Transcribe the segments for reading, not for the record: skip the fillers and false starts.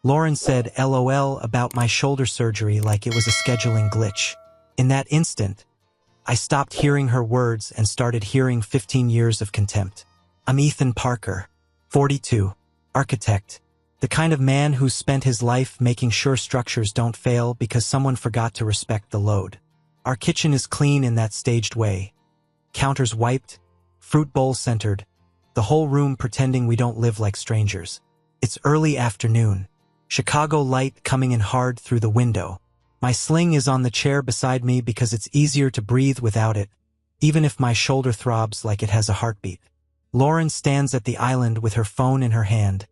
Lauren said LOL about my shoulder surgery like it was a scheduling glitch. In that instant, I stopped hearing her words and started hearing 15 years of contempt. I'm Ethan Parker, 42, architect, the kind of man who's spent his life making sure structures don't fail because someone forgot to respect the load. Our kitchen is clean in that staged way. Counters wiped, fruit bowl centered, the whole room pretending we don't live like strangers. It's early afternoon. Chicago light coming in hard through the window. My sling is on the chair beside me because it's easier to breathe without it, even if my shoulder throbs like it has a heartbeat. Lauren stands at the island with her phone in her hand,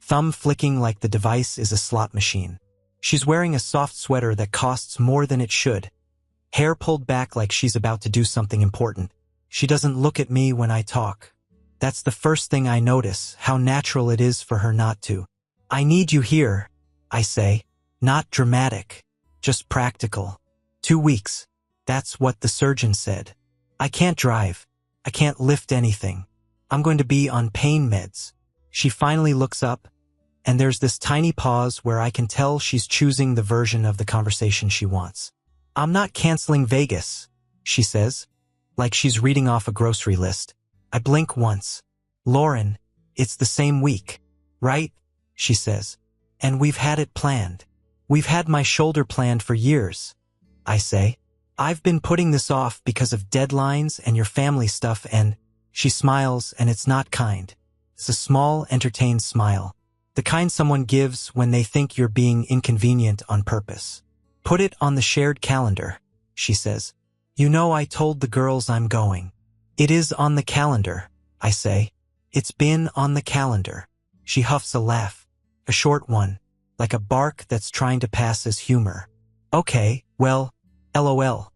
thumb flicking like the device is a slot machine. She's wearing a soft sweater that costs more than it should, hair pulled back like she's about to do something important. She doesn't look at me when I talk. That's the first thing I notice, how natural it is for her not to. I need you here, I say. Not dramatic, just practical. 2 weeks. That's what the surgeon said. I can't drive. I can't lift anything. I'm going to be on pain meds. She finally looks up, and there's this tiny pause where I can tell she's choosing the version of the conversation she wants. I'm not canceling Vegas, she says, like she's reading off a grocery list. I blink once. Lauren, it's the same week, right? She says. And we've had it planned. We've had my shoulder planned for years, I say. I've been putting this off because of deadlines and your family stuff and… She smiles, and it's not kind. It's a small, entertained smile. The kind someone gives when they think you're being inconvenient on purpose. Put it on the shared calendar, she says. You know I told the girls I'm going. It is on the calendar, I say. It's been on the calendar. She huffs a laugh. A short one, like a bark that's trying to pass as humor. Okay, well, LOL,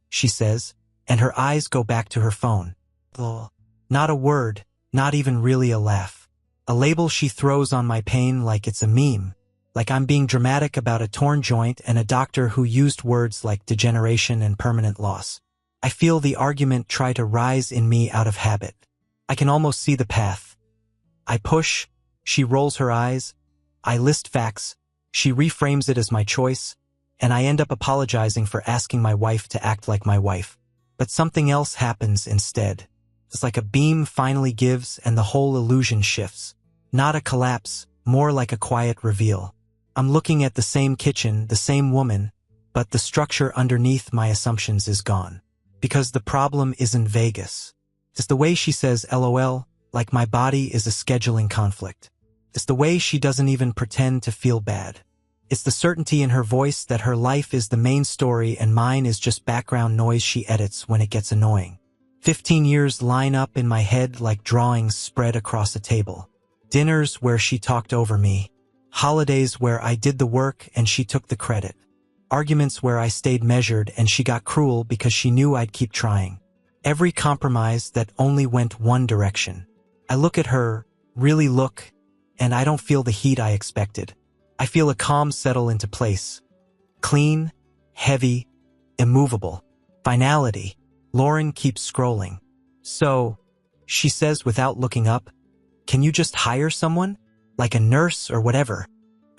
she says, and her eyes go back to her phone. Lol. Not a word, not even really a laugh. A label she throws on my pain like it's a meme, like I'm being dramatic about a torn joint and a doctor who used words like degeneration and permanent loss. I feel the argument try to rise in me out of habit. I can almost see the path. I push, she rolls her eyes, I list facts, she reframes it as my choice, and I end up apologizing for asking my wife to act like my wife. But something else happens instead. It's like a beam finally gives and the whole illusion shifts. Not a collapse, more like a quiet reveal. I'm looking at the same kitchen, the same woman, but the structure underneath my assumptions is gone. Because the problem isn't Vegas. It's the way she says LOL, like my body is a scheduling conflict. It's the way she doesn't even pretend to feel bad. It's the certainty in her voice that her life is the main story and mine is just background noise she edits when it gets annoying. 15 years line up in my head like drawings spread across a table. Dinners where she talked over me. Holidays where I did the work and she took the credit. Arguments where I stayed measured and she got cruel because she knew I'd keep trying. Every compromise that only went one direction. I look at her, really look, and I don't feel the heat I expected. I feel a calm settle into place. Clean, heavy, immovable. Finality. Lauren keeps scrolling. So, she says without looking up, can you just hire someone? Like a nurse or whatever?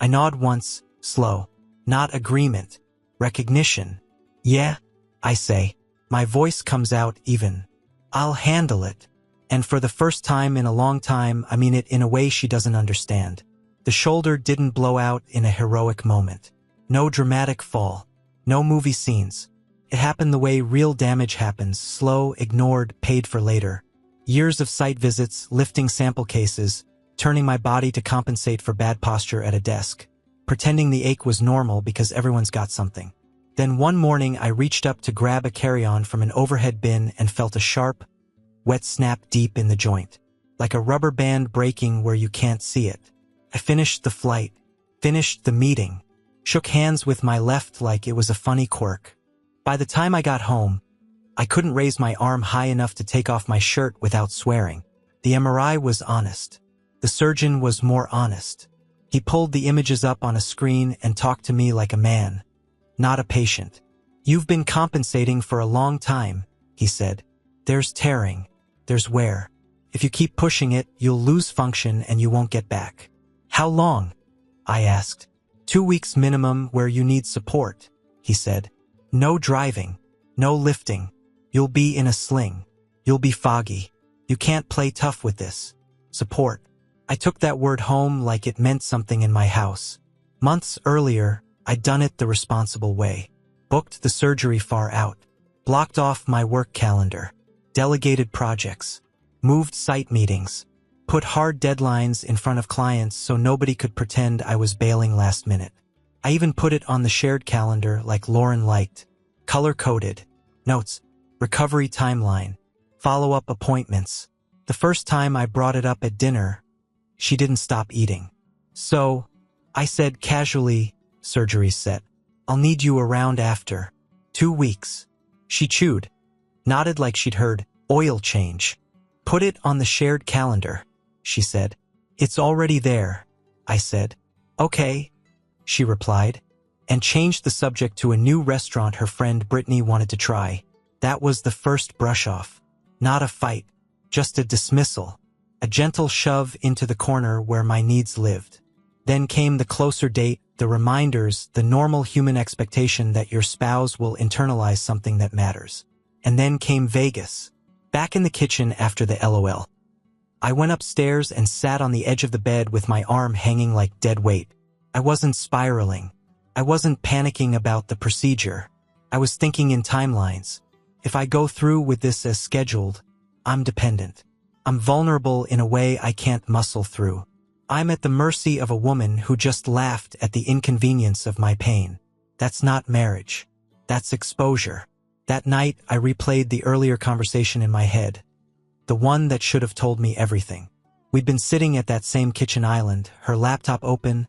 I nod once, slow. Not agreement. Recognition. Yeah, I say. My voice comes out even. I'll handle it. And for the first time in a long time, I mean it in a way she doesn't understand. The shoulder didn't blow out in a heroic moment. No dramatic fall. No movie scenes. It happened the way real damage happens, slow, ignored, paid for later. Years of site visits, lifting sample cases, turning my body to compensate for bad posture at a desk, pretending the ache was normal because everyone's got something. Then one morning I reached up to grab a carry-on from an overhead bin and felt a sharp, wet snap deep in the joint, like a rubber band breaking where you can't see it. I finished the flight, finished the meeting, shook hands with my left like it was a funny quirk. By the time I got home, I couldn't raise my arm high enough to take off my shirt without swearing. The MRI was honest. The surgeon was more honest. He pulled the images up on a screen and talked to me like a man, not a patient. You've been compensating for a long time, he said. There's tearing. There's wear. If you keep pushing it, you'll lose function and you won't get back. How long? I asked. 2 weeks minimum where you need support, he said. No driving, no lifting. You'll be in a sling. You'll be foggy. You can't play tough with this. Support. I took that word home like it meant something in my house. Months earlier, I'd done it the responsible way. Booked the surgery far out. Blocked off my work calendar. Delegated projects. Moved site meetings. Put hard deadlines in front of clients so nobody could pretend I was bailing last minute. I even put it on the shared calendar like Lauren liked. Color-coded. Notes. Recovery timeline. Follow-up appointments. The first time I brought it up at dinner, she didn't stop eating. So, I said casually, surgery's set. I'll need you around after 2 weeks. She chewed. Nodded like she'd heard oil change. Put it on the shared calendar, she said. It's already there, I said. Okay, she replied, and changed the subject to a new restaurant her friend Brittany wanted to try. That was the first brush-off. Not a fight, just a dismissal, a gentle shove into the corner where my needs lived. Then came the closer date, the reminders, the normal human expectation that your spouse will internalize something that matters. And then came Vegas. Back in the kitchen after the LOL. I went upstairs and sat on the edge of the bed with my arm hanging like dead weight. I wasn't spiraling. I wasn't panicking about the procedure. I was thinking in timelines. If I go through with this as scheduled, I'm dependent. I'm vulnerable in a way I can't muscle through. I'm at the mercy of a woman who just laughed at the inconvenience of my pain. That's not marriage. That's exposure. That night, I replayed the earlier conversation in my head. The one that should have told me everything. We'd been sitting at that same kitchen island, her laptop open,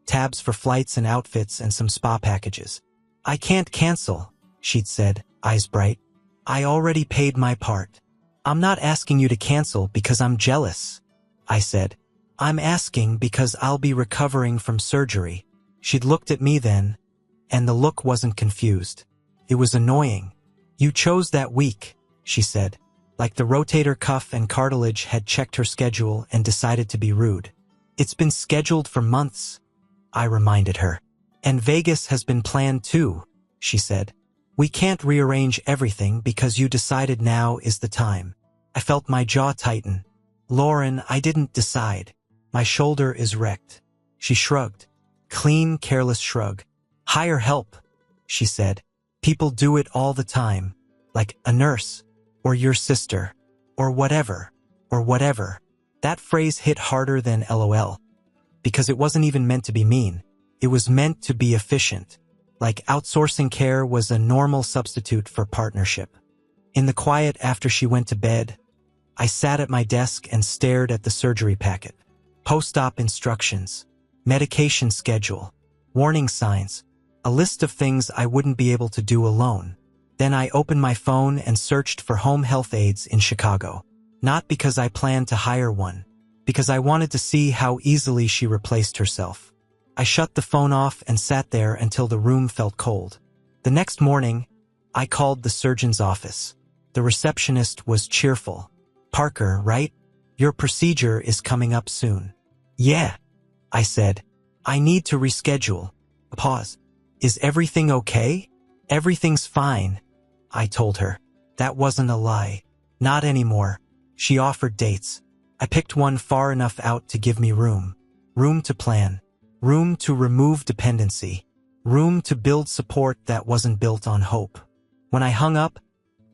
tabs for flights and outfits and some spa packages. I can't cancel, she'd said, eyes bright. I already paid my part. I'm not asking you to cancel because I'm jealous, I said. I'm asking because I'll be recovering from surgery. She'd looked at me then, and the look wasn't confused. It was annoying. You chose that week, she said, like the rotator cuff and cartilage had checked her schedule and decided to be rude. It's been scheduled for months, I reminded her. And Vegas has been planned too, she said. We can't rearrange everything because you decided now is the time. I felt my jaw tighten. Lauren, I didn't decide. My shoulder is wrecked. She shrugged. Clean, careless shrug. Hire help, she said. People do it all the time. Like a nurse, or your sister, or whatever. That phrase hit harder than LOL. Because it wasn't even meant to be mean. It was meant to be efficient. Like outsourcing care was a normal substitute for partnership. In the quiet after she went to bed, I sat at my desk and stared at the surgery packet. Post-op instructions, medication schedule, warning signs, a list of things I wouldn't be able to do alone. Then I opened my phone and searched for home health aides in Chicago. Not because I planned to hire one, because I wanted to see how easily she replaced herself. I shut the phone off and sat there until the room felt cold. The next morning, I called the surgeon's office. The receptionist was cheerful. Parker, right? Your procedure is coming up soon. Yeah, I said. I need to reschedule. Pause. Is everything okay? Everything's fine, I told her. That wasn't a lie. Not anymore. She offered dates. I picked one far enough out to give me room. Room to plan. Room to remove dependency. Room to build support that wasn't built on hope. When I hung up,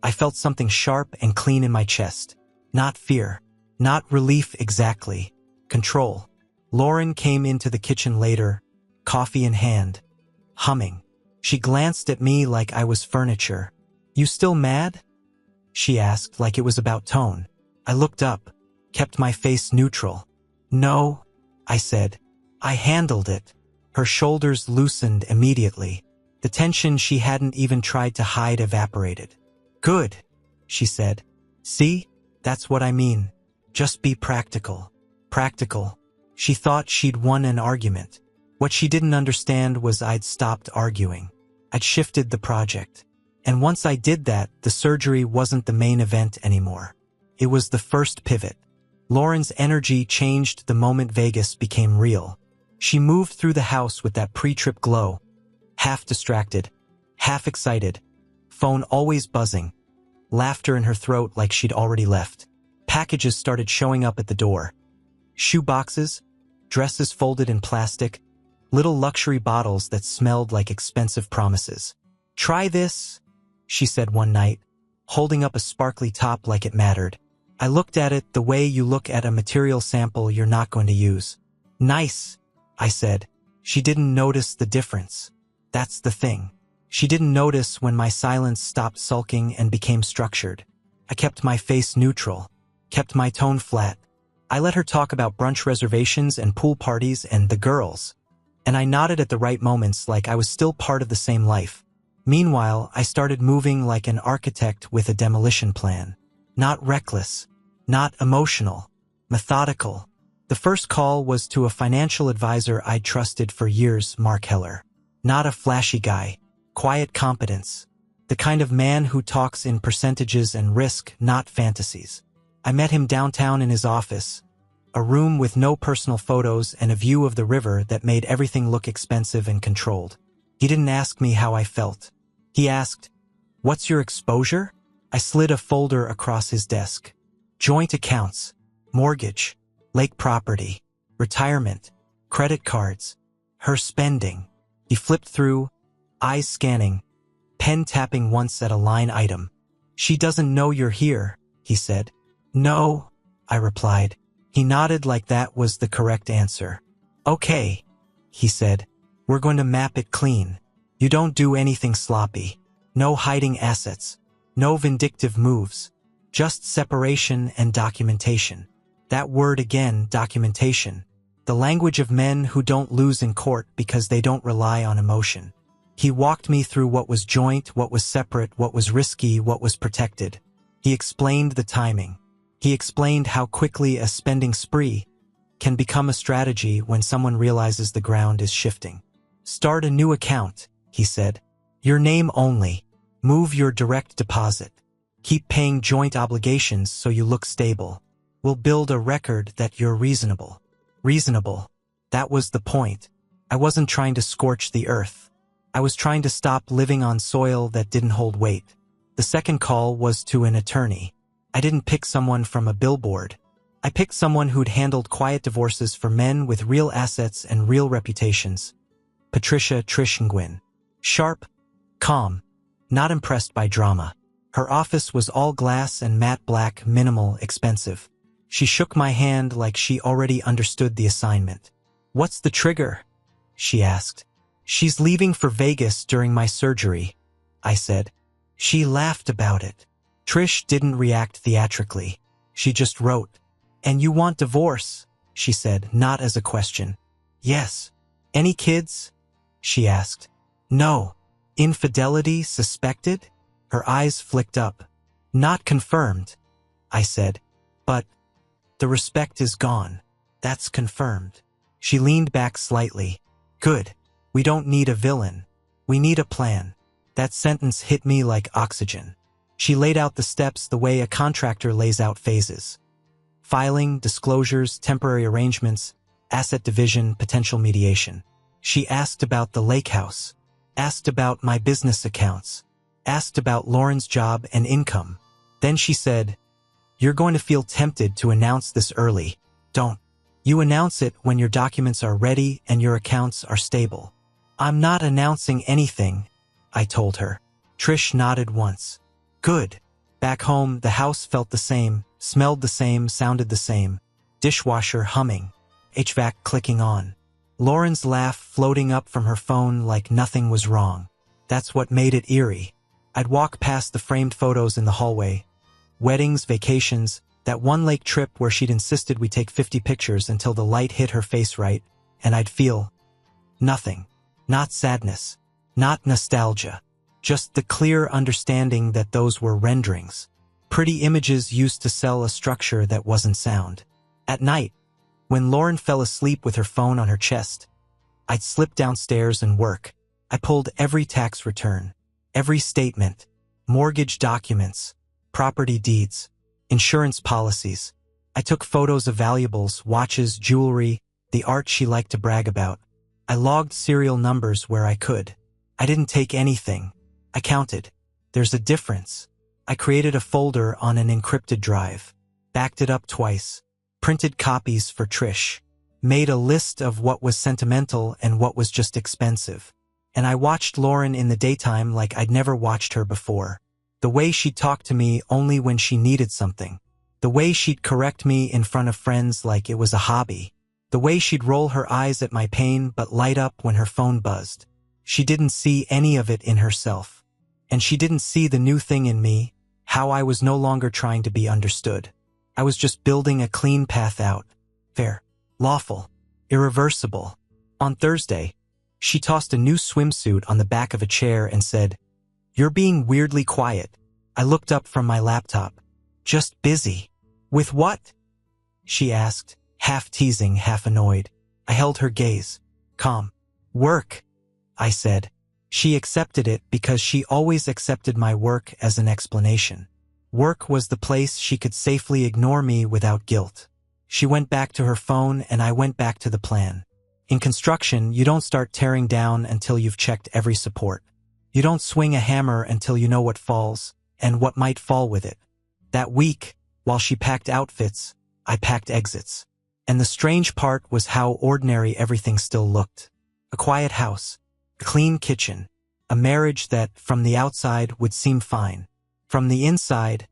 I felt something sharp and clean in my chest. Not fear. Not relief exactly. Control. Lauren came into the kitchen later, coffee in hand, humming. She glanced at me like I was furniture. You still mad? She asked like it was about tone. I looked up, kept my face neutral. No, I said. I handled it. Her shoulders loosened immediately. The tension she hadn't even tried to hide evaporated. Good, she said. See? That's what I mean. Just be practical. Practical. She thought she'd won an argument. What she didn't understand was I'd stopped arguing. I'd shifted the project. And once I did that, the surgery wasn't the main event anymore. It was the first pivot. Lauren's energy changed the moment Vegas became real. She moved through the house with that pre-trip glow, half distracted, half excited, phone always buzzing, laughter in her throat like she'd already left. Packages started showing up at the door. Shoe boxes, dresses folded in plastic, little luxury bottles that smelled like expensive promises. "Try this," she said one night, holding up a sparkly top like it mattered. I looked at it the way you look at a material sample you're not going to use. "Nice," I said. She didn't notice the difference. That's the thing. She didn't notice when my silence stopped sulking and became structured. I kept my face neutral, kept my tone flat. I let her talk about brunch reservations and pool parties and the girls, and I nodded at the right moments like I was still part of the same life. Meanwhile, I started moving like an architect with a demolition plan. Not reckless, not emotional, methodical. The first call was to a financial advisor I'd trusted for years, Mark Heller. Not a flashy guy, quiet competence. The kind of man who talks in percentages and risk, not fantasies. I met him downtown in his office, a room with no personal photos and a view of the river that made everything look expensive and controlled. He didn't ask me how I felt. He asked, "What's your exposure?" I slid a folder across his desk. Joint accounts, mortgage, lake property, retirement, credit cards, her spending. He flipped through, eyes scanning, pen tapping once at a line item. "She doesn't know you're here," he said. "No," I replied. He nodded like that was the correct answer. "Okay," he said. "We're going to map it clean. You don't do anything sloppy. No hiding assets. No vindictive moves. Just separation and documentation." That word again, documentation. The language of men who don't lose in court because they don't rely on emotion. He walked me through what was joint, what was separate, what was risky, what was protected. He explained the timing. He explained how quickly a spending spree can become a strategy when someone realizes the ground is shifting. "Start a new account," he said. "Your name only. Move your direct deposit. Keep paying joint obligations so you look stable. We'll build a record that you're reasonable." Reasonable. That was the point. I wasn't trying to scorch the earth. I was trying to stop living on soil that didn't hold weight. The second call was to an attorney. I didn't pick someone from a billboard. I picked someone who'd handled quiet divorces for men with real assets and real reputations. Patricia Trish-Nguyen. Sharp, calm, not impressed by drama. Her office was all glass and matte black, minimal, expensive. She shook my hand like she already understood the assignment. "What's the trigger?" she asked. "She's leaving for Vegas during my surgery," I said. She laughed about it. Trish didn't react theatrically. She just wrote. "And you want divorce?" she said, not as a question. "Yes." "Any kids?" she asked. "No." "Infidelity suspected?" Her eyes flicked up. "Not confirmed," I said. "But the respect is gone. That's confirmed." She leaned back slightly. "Good. We don't need a villain. We need a plan." That sentence hit me like oxygen. She laid out the steps the way a contractor lays out phases. Filing, disclosures, temporary arrangements, asset division, potential mediation. She asked about the lake house, asked about my business accounts, asked about Lauren's job and income. Then she said, "You're going to feel tempted to announce this early. Don't. You announce it when your documents are ready and your accounts are stable." "I'm not announcing anything," I told her. Trish nodded once. "Good." Back home, the house felt the same, smelled the same, sounded the same. Dishwasher humming, HVAC clicking on. Lauren's laugh floating up from her phone like nothing was wrong. That's what made it eerie. I'd walk past the framed photos in the hallway. Weddings, vacations, that one lake trip where she'd insisted we take 50 pictures until the light hit her face right, and I'd feel nothing. Not sadness. Not nostalgia. Just the clear understanding that those were renderings. Pretty images used to sell a structure that wasn't sound. At night, when Lauren fell asleep with her phone on her chest, I'd slip downstairs and work. I pulled every tax return, every statement, mortgage documents, property deeds, insurance policies. I took photos of valuables, watches, jewelry, the art she liked to brag about. I logged serial numbers where I could. I didn't take anything. I counted. There's a difference. I created a folder on an encrypted drive, backed it up twice, printed copies for Trish, made a list of what was sentimental and what was just expensive. And I watched Lauren in the daytime like I'd never watched her before. The way she'd talk to me only when she needed something. The way she'd correct me in front of friends like it was a hobby. The way she'd roll her eyes at my pain but light up when her phone buzzed. She didn't see any of it in herself. And she didn't see the new thing in me, how I was no longer trying to be understood. I was just building a clean path out. Fair, lawful, irreversible. On Thursday, she tossed a new swimsuit on the back of a chair and said, "You're being weirdly quiet." I looked up from my laptop. "Just busy." "With what?" she asked, half teasing, half annoyed. I held her gaze. "Calm. Work," I said. She accepted it because she always accepted my work as an explanation. Work was the place she could safely ignore me without guilt. She went back to her phone and I went back to the plan. In construction, you don't start tearing down until you've checked every support. You don't swing a hammer until you know what falls and what might fall with it. That week, while she packed outfits, I packed exits. And the strange part was how ordinary everything still looked. A quiet house, a clean kitchen, a marriage that, from the outside, would seem fine. From the inside,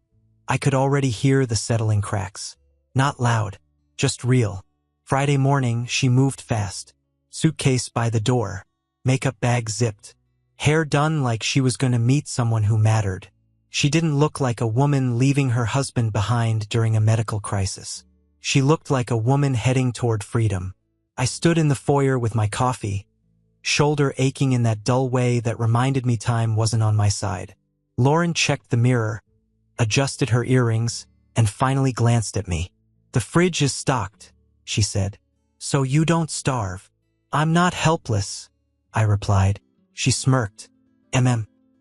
I could already hear the settling cracks. Not loud, just real. Friday morning, she moved fast. Suitcase by the door, makeup bag zipped, hair done like she was going to meet someone who mattered. She didn't look like a woman leaving her husband behind during a medical crisis. She looked like a woman heading toward freedom. I stood in the foyer with my coffee, shoulder aching in that dull way that reminded me time wasn't on my side. Lauren checked the mirror, adjusted her earrings, and finally glanced at me. "The fridge is stocked," she said. "So you don't starve." "I'm not helpless," I replied. She smirked.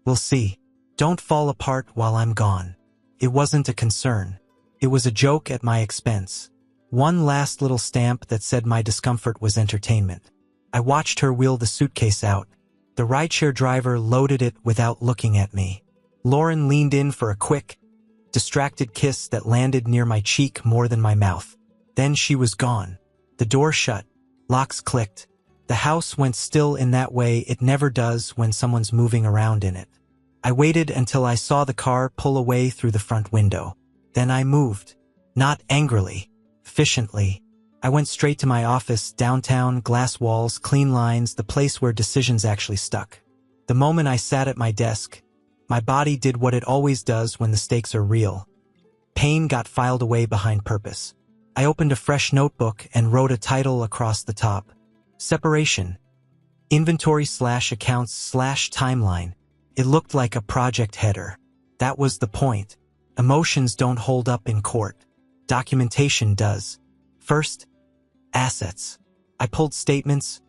We'll see. Don't fall apart while I'm gone." It wasn't a concern. It was a joke at my expense. One last little stamp that said my discomfort was entertainment. I watched her wheel the suitcase out. The rideshare driver loaded it without looking at me. Lauren leaned in for a quick, distracted kiss that landed near my cheek more than my mouth. Then she was gone. The door shut. Locks clicked. The house went still in that way it never does when someone's moving around in it. I waited until I saw the car pull away through the front window. Then I moved. Not angrily. Efficiently. I went straight to my office, downtown, glass walls, clean lines, the place where decisions actually stuck. The moment I sat at my desk, my body did what it always does when the stakes are real. Pain got filed away behind purpose. I opened a fresh notebook and wrote a title across the top. Separation. Inventory/accounts/timeline. It looked like a project header. That was the point. Emotions don't hold up in court. Documentation does. First, assets. I pulled statements,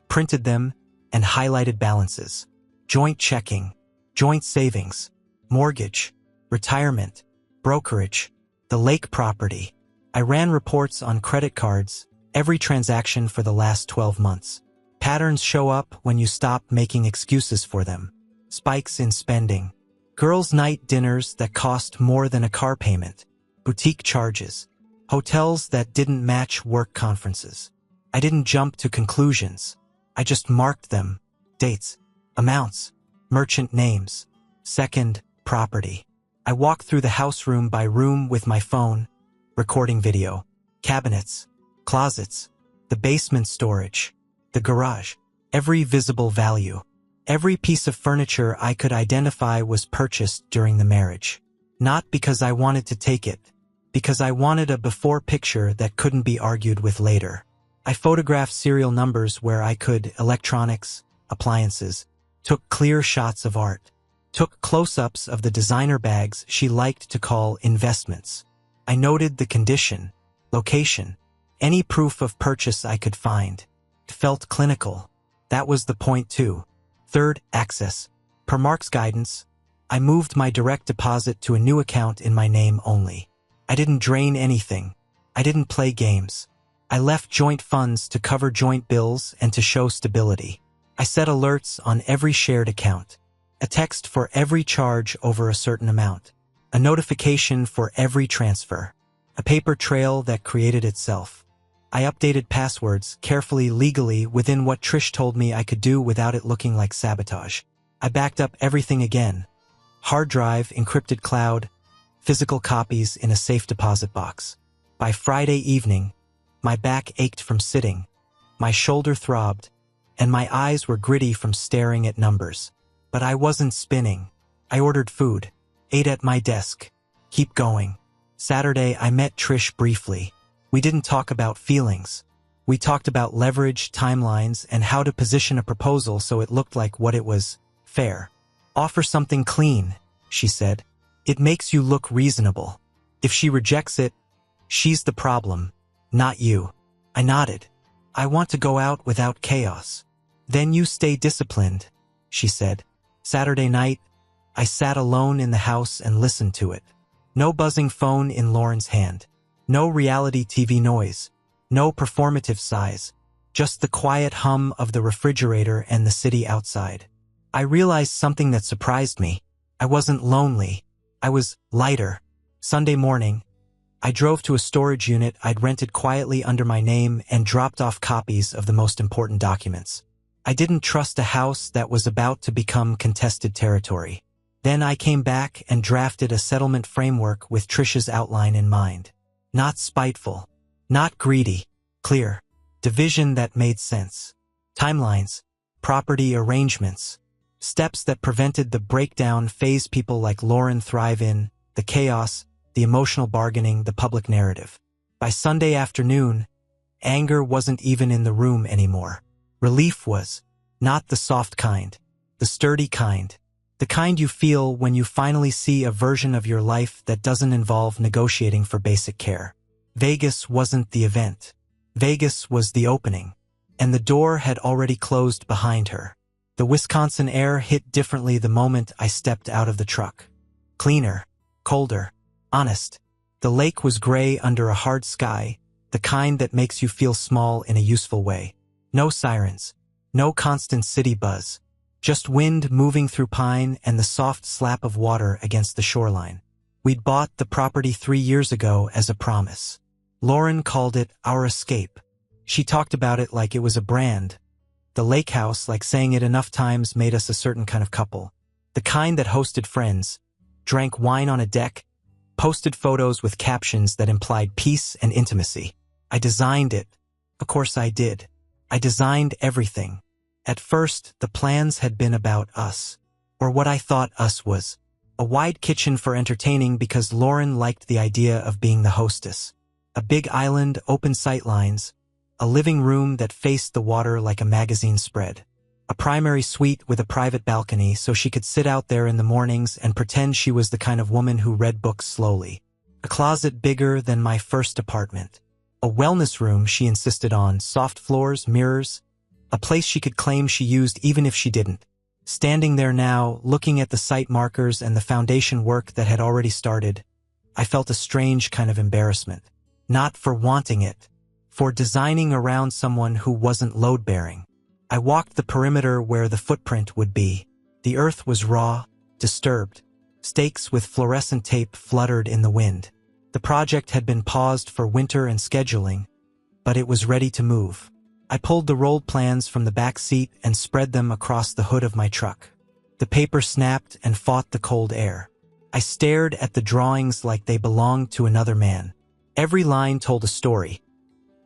printed them, and highlighted balances. Joint checking, joint savings, mortgage, retirement, brokerage, the lake property. I ran reports on credit cards, every transaction for the last 12 months. Patterns show up when you stop making excuses for them. Spikes in spending. Girls' night dinners that cost more than a car payment. Boutique charges. Hotels that didn't match work conferences. I didn't jump to conclusions. I just marked them. Dates. Amounts. Merchant names. Second, property. I walked through the house room by room with my phone, recording video. Cabinets. Closets. The basement storage. The garage. Every visible value. Every piece of furniture I could identify was purchased during the marriage. Not because I wanted to take it, because I wanted a before picture that couldn't be argued with later. I photographed serial numbers where I could, electronics, appliances, took clear shots of art, took close-ups of the designer bags she liked to call investments. I noted the condition, location, any proof of purchase I could find. It felt clinical. That was the point too. Third, access. Per Mark's guidance, I moved my direct deposit to a new account in my name only. I didn't drain anything. I didn't play games. I left joint funds to cover joint bills and to show stability. I set alerts on every shared account. A text for every charge over a certain amount. A notification for every transfer. A paper trail that created itself. I updated passwords carefully, legally, within what Trish told me I could do without it looking like sabotage. I backed up everything again. Hard drive, encrypted cloud, physical copies in a safe deposit box. By Friday evening, my back ached from sitting, my shoulder throbbed, and my eyes were gritty from staring at numbers. But I wasn't spinning. I ordered food, ate at my desk. Keep going. Saturday, I met Trish briefly. We didn't talk about feelings. We talked about leverage, timelines, and how to position a proposal so it looked like what it was, fair. Offer something clean, she said. It makes you look reasonable. If she rejects it, she's the problem, not you. I nodded. I want to go out without chaos. Then you stay disciplined, she said. Saturday night, I sat alone in the house and listened to it. No buzzing phone in Lauren's hand. No reality TV noise. No performative sighs. Just the quiet hum of the refrigerator and the city outside. I realized something that surprised me. I wasn't lonely. I was lighter. Sunday morning, I drove to a storage unit I'd rented quietly under my name and dropped off copies of the most important documents. I didn't trust a house that was about to become contested territory. Then I came back and drafted a settlement framework with Trish's outline in mind. Not spiteful, not greedy, clear. Division that made sense. Timelines, property arrangements, steps that prevented the breakdown phase people like Lauren thrive in, the chaos, the emotional bargaining, the public narrative. By Sunday afternoon, anger wasn't even in the room anymore. Relief was, not the soft kind, the sturdy kind, the kind you feel when you finally see a version of your life that doesn't involve negotiating for basic care. Vegas wasn't the event. Vegas was the opening, and the door had already closed behind her. The Wisconsin air hit differently the moment I stepped out of the truck. Cleaner, colder, honest. The lake was gray under a hard sky, the kind that makes you feel small in a useful way. No sirens, no constant city buzz, just wind moving through pine and the soft slap of water against the shoreline. We'd bought the property 3 years ago as a promise. Lauren called it our escape. She talked about it like it was a brand. The lake house, like saying it enough times, made us a certain kind of couple. The kind that hosted friends, drank wine on a deck, posted photos with captions that implied peace and intimacy. I designed it. Of course I did. I designed everything. At first, the plans had been about us, or what I thought us was. A wide kitchen for entertaining because Lauren liked the idea of being the hostess. A big island, open sightlines, a living room that faced the water like a magazine spread. A primary suite with a private balcony so she could sit out there in the mornings and pretend she was the kind of woman who read books slowly. A closet bigger than my first apartment. A wellness room she insisted on, soft floors, mirrors, a place she could claim she used even if she didn't. Standing there now, looking at the site markers and the foundation work that had already started, I felt a strange kind of embarrassment. Not for wanting it, for designing around someone who wasn't load-bearing. I walked the perimeter where the footprint would be. The earth was raw, disturbed. Stakes with fluorescent tape fluttered in the wind. The project had been paused for winter and scheduling, but it was ready to move. I pulled the rolled plans from the back seat and spread them across the hood of my truck. The paper snapped and fought the cold air. I stared at the drawings like they belonged to another man. Every line told a story.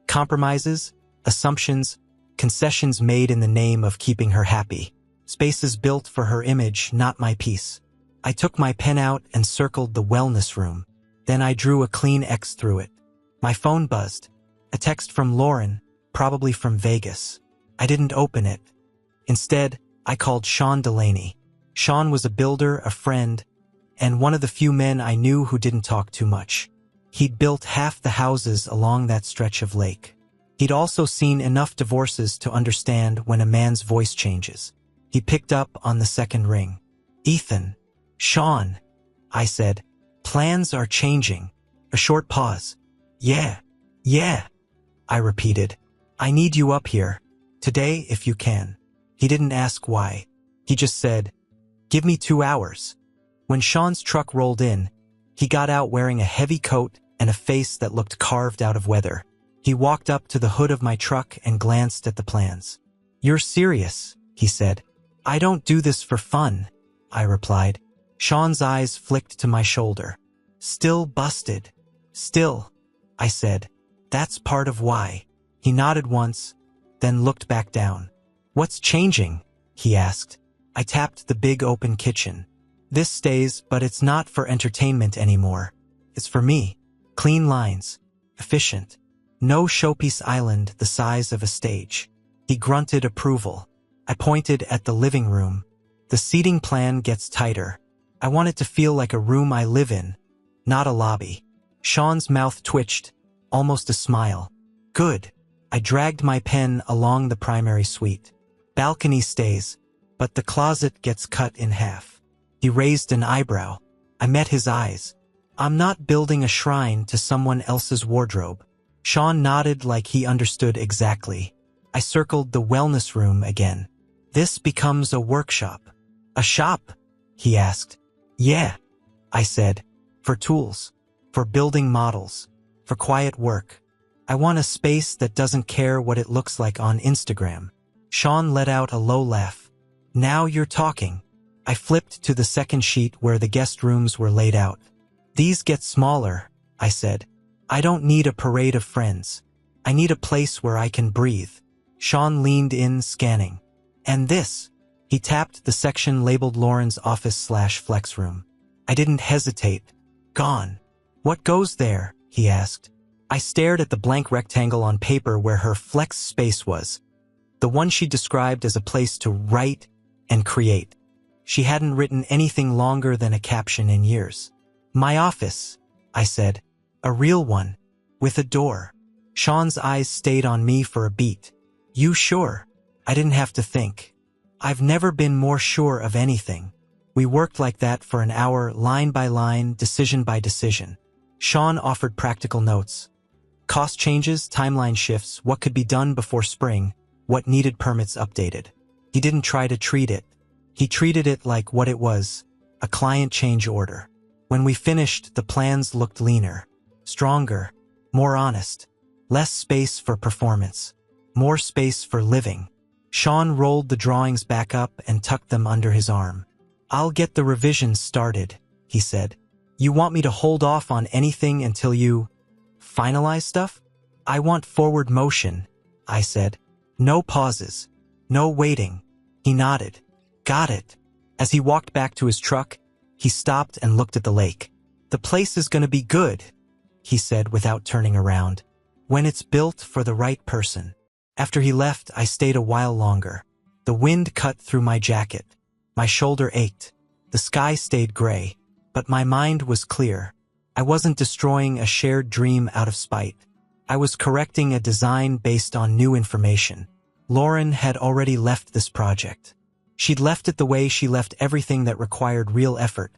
Compromises, assumptions, concessions made in the name of keeping her happy. Spaces built for her image, not my piece. I took my pen out and circled the wellness room. Then I drew a clean X through it. My phone buzzed. A text from Lauren, probably from Vegas. I didn't open it. Instead, I called Sean Delaney. Sean was a builder, a friend, and one of the few men I knew who didn't talk too much. He'd built half the houses along that stretch of lake. He'd also seen enough divorces to understand when a man's voice changes. He picked up on the second ring. Ethan. Sean. I said. Plans are changing. A short pause. Yeah. I repeated. I need you up here. Today, if you can. He didn't ask why. He just said, give me 2 hours. When Sean's truck rolled in, he got out wearing a heavy coat and a face that looked carved out of weather. He walked up to the hood of my truck and glanced at the plans. You're serious, he said. I don't do this for fun, I replied. Sean's eyes flicked to my shoulder. Still busted. Still, I said. That's part of why. He nodded once, then looked back down. What's changing? He asked. I tapped the big open kitchen. This stays, but it's not for entertainment anymore. It's for me. Clean lines. Efficient. No showpiece island the size of a stage. He grunted approval. I pointed at the living room. The seating plan gets tighter. I want it to feel like a room I live in, not a lobby. Sean's mouth twitched, almost a smile. Good. I dragged my pen along the primary suite. Balcony stays, but the closet gets cut in half. He raised an eyebrow. I met his eyes. I'm not building a shrine to someone else's wardrobe. Sean nodded like he understood exactly. I circled the wellness room again. This becomes a workshop. A shop? He asked. Yeah, I said. For tools. For building models. For quiet work. I want a space that doesn't care what it looks like on Instagram. Sean let out a low laugh. Now you're talking. I flipped to the second sheet where the guest rooms were laid out. These get smaller, I said. I don't need a parade of friends. I need a place where I can breathe. Sean leaned in, scanning. And this? He tapped the section labeled Lauren's office/flex room. I didn't hesitate. Gone. What goes there? He asked. I stared at the blank rectangle on paper where her flex space was. The one she described as a place to write and create. She hadn't written anything longer than a caption in years. My office, I said. A real one. With a door. Sean's eyes stayed on me for a beat. You sure? I didn't have to think. I've never been more sure of anything. We worked like that for an hour, line by line, decision by decision. Sean offered practical notes. Cost changes, timeline shifts, what could be done before spring, what needed permits updated. He didn't try to treat it. He treated it like what it was, a client change order. When we finished, the plans looked leaner, stronger, more honest, less space for performance, more space for living. Sean rolled the drawings back up and tucked them under his arm. I'll get the revisions started, he said. You want me to hold off on anything until you finalize stuff? I want forward motion, I said. No pauses. No waiting. He nodded. Got it. As he walked back to his truck, he stopped and looked at the lake. The place is going to be good, he said without turning around, when it's built for the right person. After he left, I stayed a while longer. The wind cut through my jacket. My shoulder ached. The sky stayed gray, but my mind was clear. I wasn't destroying a shared dream out of spite. I was correcting a design based on new information. Lauren had already left this project. She'd left it the way she left everything that required real effort.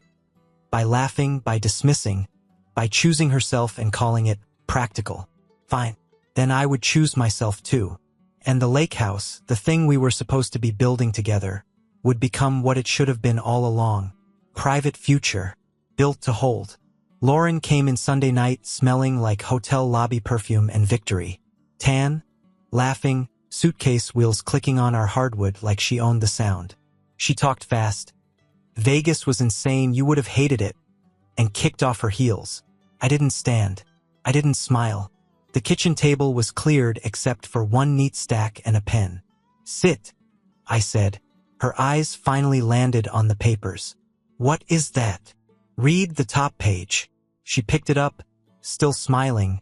By laughing, by dismissing, by choosing herself and calling it practical. Fine. Then I would choose myself too. And the lake house, the thing we were supposed to be building together, would become what it should have been all along. Private future. Built to hold. Lauren came in Sunday night smelling like hotel lobby perfume and victory. Tan, laughing, suitcase wheels clicking on our hardwood like she owned the sound. She talked fast. Vegas was insane, you would have hated it. And kicked off her heels. I didn't stand. I didn't smile. The kitchen table was cleared except for one neat stack and a pen. Sit, I said. Her eyes finally landed on the papers. What is that? Read the top page. She picked it up, still smiling.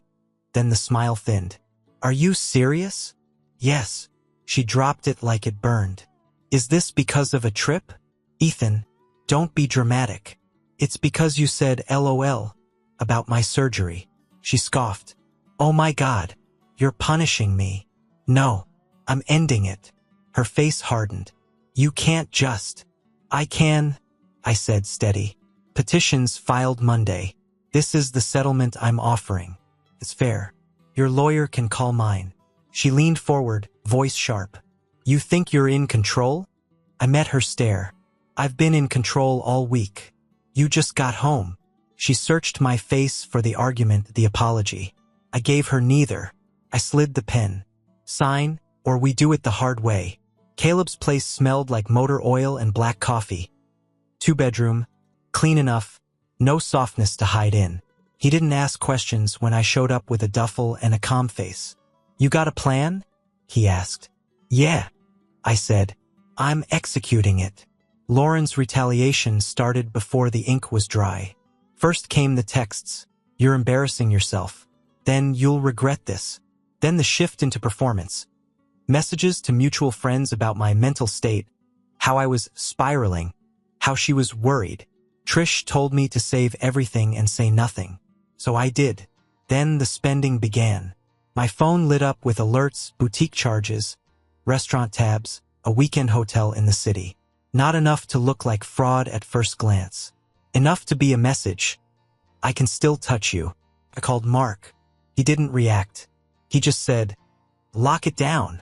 Then the smile thinned. Are you serious? Yes. She dropped it like it burned. Is this because of a trip? Ethan, don't be dramatic. It's because you said LOL about my surgery. She scoffed. Oh my God, you're punishing me. No, I'm ending it. Her face hardened. You can't just. I can, I said steady. Petitions filed Monday. This is the settlement I'm offering. It's fair. Your lawyer can call mine. She leaned forward, voice sharp. You think you're in control? I met her stare. I've been in control all week. You just got home. She searched my face for the argument, the apology. I gave her neither. I slid the pen. Sign, or we do it the hard way. Caleb's place smelled like motor oil and black coffee. 2-bedroom, clean enough, no softness to hide in. He didn't ask questions when I showed up with a duffel and a calm face. You got a plan? He asked. Yeah, I said. I'm executing it. Lauren's retaliation started before the ink was dry. First came the texts. You're embarrassing yourself. Then you'll regret this. Then the shift into performance. Messages to mutual friends about my mental state, how I was spiraling, how she was worried. Trish told me to save everything and say nothing. So I did. Then the spending began. My phone lit up with alerts, boutique charges, restaurant tabs, a weekend hotel in the city. Not enough to look like fraud at first glance. Enough to be a message. I can still touch you. I called Mark. He didn't react. He just said, lock it down.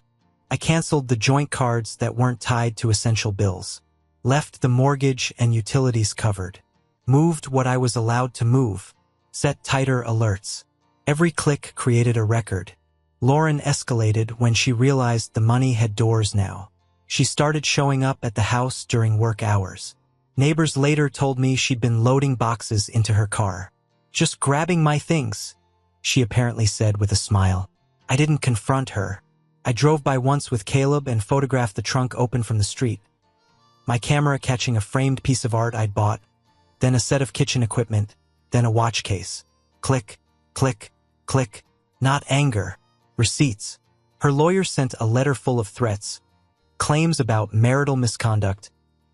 I canceled the joint cards that weren't tied to essential bills. Left the mortgage and utilities covered. Moved what I was allowed to move. Set tighter alerts. Every click created a record. Lauren escalated when she realized the money had doors now. She started showing up at the house during work hours. Neighbors later told me she'd been loading boxes into her car. Just grabbing my things, she apparently said with a smile. I didn't confront her. I drove by once with Caleb and photographed the trunk open from the street. My camera catching a framed piece of art I'd bought, then a set of kitchen equipment, then a watch case. Click, click, click. Not anger. Receipts. Her lawyer sent a letter full of threats, claims about marital misconduct,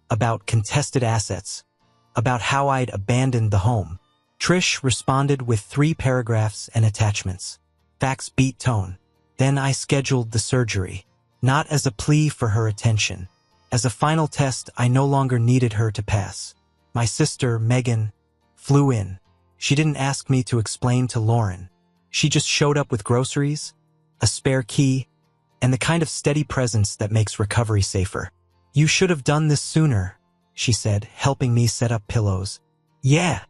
about contested assets, about how I'd abandoned the home. Trish responded with 3 paragraphs and attachments. Facts beat tone. Then I scheduled the surgery, not as a plea for her attention. As a final test, I no longer needed her to pass. My sister, Megan, flew in. She didn't ask me to explain to Lauren. She just showed up with groceries, a spare key, and the kind of steady presence that makes recovery safer. You should have done this sooner, she said, helping me set up pillows. Yeah,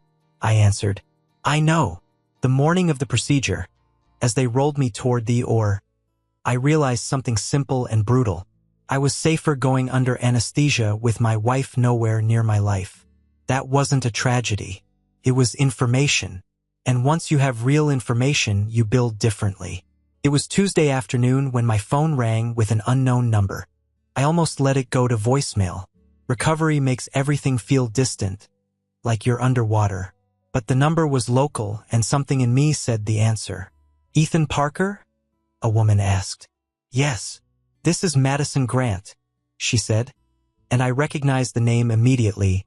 I answered. I know. The morning of the procedure, as they rolled me toward the OR, I realized something simple and brutal. I was safer going under anesthesia with my wife nowhere near my life. That wasn't a tragedy. It was information. And once you have real information, you build differently. It was Tuesday afternoon when my phone rang with an unknown number. I almost let it go to voicemail. Recovery makes everything feel distant, like you're underwater. But the number was local, and something in me said the answer. Ethan Parker? A woman asked. Yes, this is Madison Grant, she said. And I recognized the name immediately.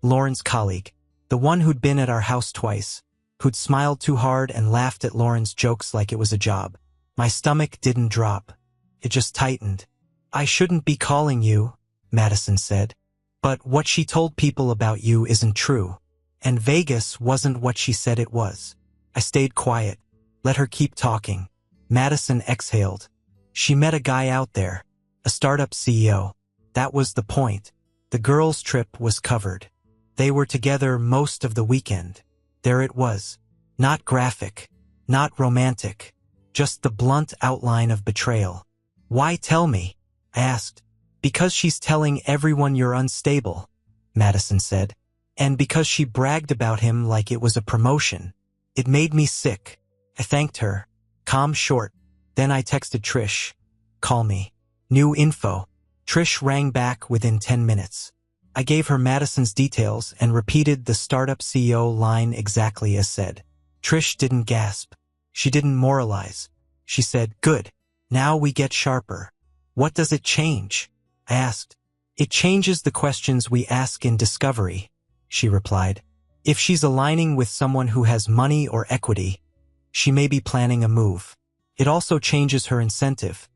Lauren's colleague, the one who'd been at our house twice, who'd smiled too hard and laughed at Lauren's jokes like it was a job. My stomach didn't drop. It just tightened. I shouldn't be calling you, Madison said. But what she told people about you isn't true. And Vegas wasn't what she said it was. I stayed quiet. Let her keep talking. Madison exhaled. She met a guy out there, a startup CEO. That was the point. The girls' trip was covered. They were together most of the weekend. There it was. Not graphic, not romantic, just the blunt outline of betrayal. Why tell me? I asked. Because she's telling everyone you're unstable, Madison said. And because she bragged about him like it was a promotion. It made me sick. I thanked her. Calm short. Then I texted Trish. Call me. New info. Trish rang back within 10 minutes. I gave her Madison's details and repeated the startup CEO line exactly as said. Trish didn't gasp. She didn't moralize. She said, good. Now we get sharper. What does it change? I asked. It changes the questions we ask in discovery, she replied. If she's aligning with someone who has money or equity, she may be planning a move. It also changes her incentive.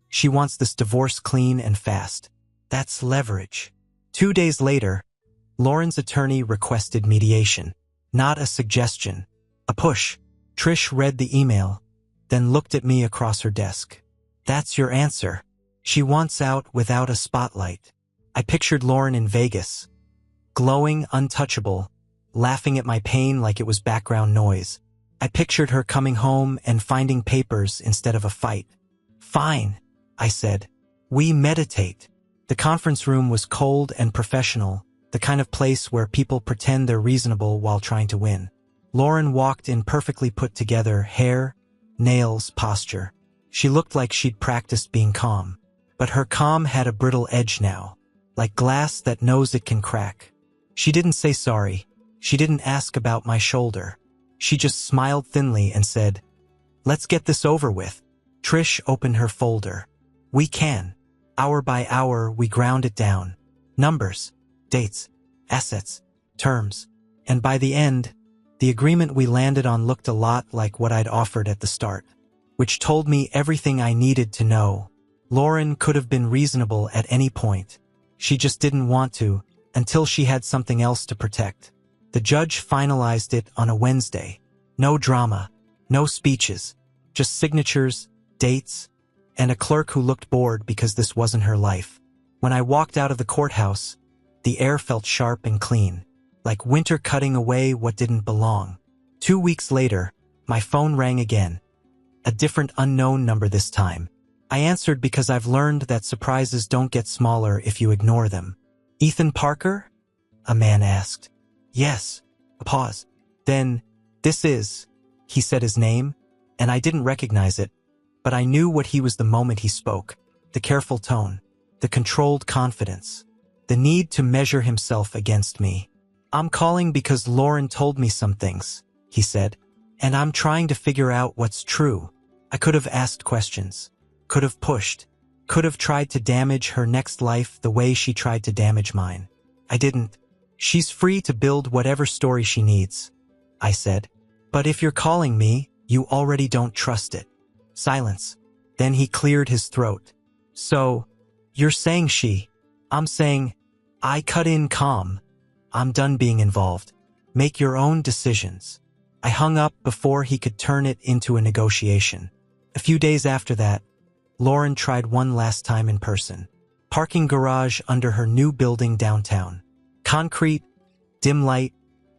She wants this divorce clean and fast. That's leverage. 2 days later, Lauren's attorney requested mediation. Not a suggestion. A push. Trish read the email, then looked at me across her desk. That's your answer. She wants out without a spotlight. I pictured Lauren in Vegas, glowing, untouchable, laughing at my pain like it was background noise. I pictured her coming home and finding papers instead of a fight. Fine, I said. We meditate. The conference room was cold and professional, the kind of place where people pretend they're reasonable while trying to win. Lauren walked in perfectly put together, hair, nails, posture. She looked like she'd practiced being calm. But her calm had a brittle edge now, like glass that knows it can crack. She didn't say sorry. She didn't ask about my shoulder. She just smiled thinly and said, "Let's get this over with." Trish opened her folder. We can. Hour by hour, we ground it down. Numbers, dates, assets, terms. And by the end, the agreement we landed on looked a lot like what I'd offered at the start, which told me everything I needed to know. Lauren could have been reasonable at any point. She just didn't want to, until she had something else to protect. The judge finalized it on a Wednesday. No drama, no speeches, just signatures, dates, and a clerk who looked bored because this wasn't her life. When I walked out of the courthouse, the air felt sharp and clean, like winter cutting away what didn't belong. 2 weeks later, my phone rang again. A different unknown number this time. I answered because I've learned that surprises don't get smaller if you ignore them. Ethan Parker? A man asked. Yes. A pause. Then, this is, he said his name, and I didn't recognize it, but I knew what he was the moment he spoke. The careful tone, the controlled confidence, the need to measure himself against me. I'm calling because Lauren told me some things, he said, and I'm trying to figure out what's true. I could have asked questions, could have pushed, could have tried to damage her next life the way she tried to damage mine. I didn't. She's free to build whatever story she needs, I said. But if you're calling me, you already don't trust it. Silence. Then he cleared his throat. So, you're saying I'm saying, I cut in calm. I'm done being involved. Make your own decisions. I hung up before he could turn it into a negotiation. A few days after that, Lauren tried one last time in person. Parking garage under her new building downtown. Concrete, dim light,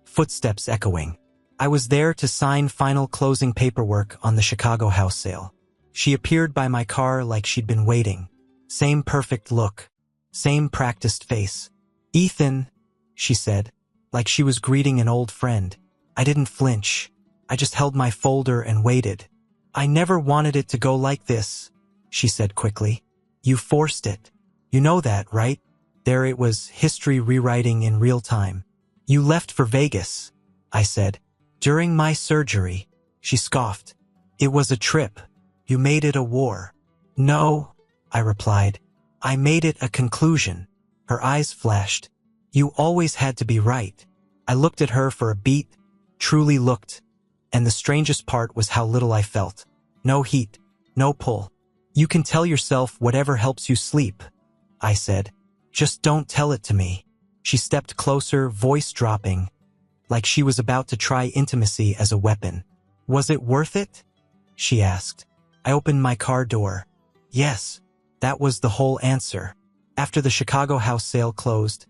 footsteps echoing. I was there to sign final closing paperwork on the Chicago house sale. She appeared by my car like she'd been waiting. Same perfect look. Same practiced face. Ethan, she said, like she was greeting an old friend. I didn't flinch. I just held my folder and waited. I never wanted it to go like this, she said quickly. You forced it. You know that, right? There it was, history rewriting in real time. You left for Vegas, I said. During my surgery, she scoffed. It was a trip. You made it a war. No, I replied. I made it a conclusion. Her eyes flashed. You always had to be right. I looked at her for a beat, truly looked, and the strangest part was how little I felt. No heat, no pull. You can tell yourself whatever helps you sleep, I said. Just don't tell it to me. She stepped closer, voice dropping, like she was about to try intimacy as a weapon. Was it worth it? She asked. I opened my car door. Yes, that was the whole answer. After the Chicago house sale closed,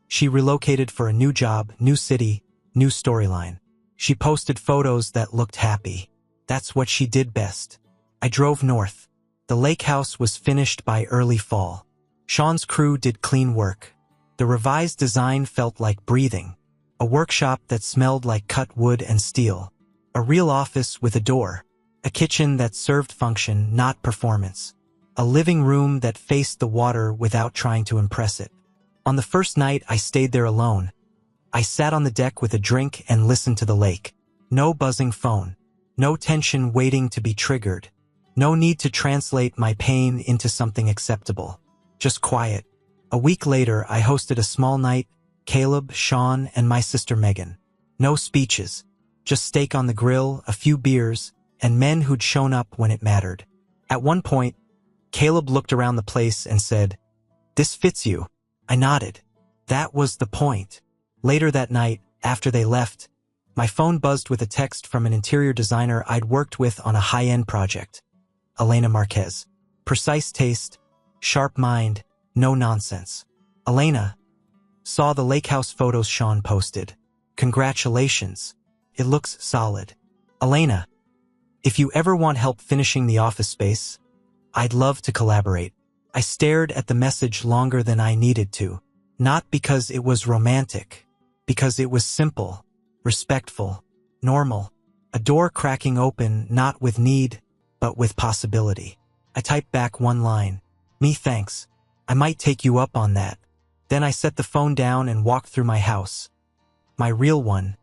she relocated for a new job, new city, new storyline. She posted photos that looked happy. That's what she did best. I drove north. The lake house was finished by early fall. Sean's crew did clean work. The revised design felt like breathing. A workshop that smelled like cut wood and steel. A real office with a door. A kitchen that served function, not performance. A living room that faced the water without trying to impress it. On the first night, I stayed there alone. I sat on the deck with a drink and listened to the lake. No buzzing phone. No tension waiting to be triggered. No need to translate my pain into something acceptable. Just quiet. A week later, I hosted a small night, Caleb, Sean, and my sister Megan. No speeches. Just steak on the grill, a few beers, and men who'd shown up when it mattered. At one point, Caleb looked around the place and said, "This fits you." I nodded. That was the point. Later that night, after they left, My phone buzzed with a text from an interior designer I'd worked with on a high-end project. Elena Marquez. Precise taste, sharp mind, no nonsense. Elena. Saw the lake house photos Sean posted. Congratulations. It looks solid. Elena. If you ever want help finishing the office space, I'd love to collaborate. I stared at the message longer than I needed to. Not because it was romantic, because it was simple, respectful, normal. A door cracking open not with need, but with possibility. I typed back one line. Me thanks. I might take you up on that. Then I set the phone down and walked through my house. My real one.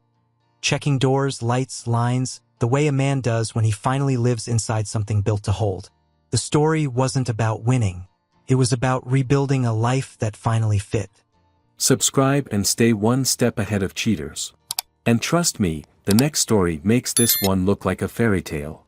Checking doors, lights, lines, the way a man does when he finally lives inside something built to hold. The story wasn't about winning. It was about rebuilding a life that finally fit. Subscribe and stay one step ahead of cheaters. And trust me, the next story makes this one look like a fairy tale.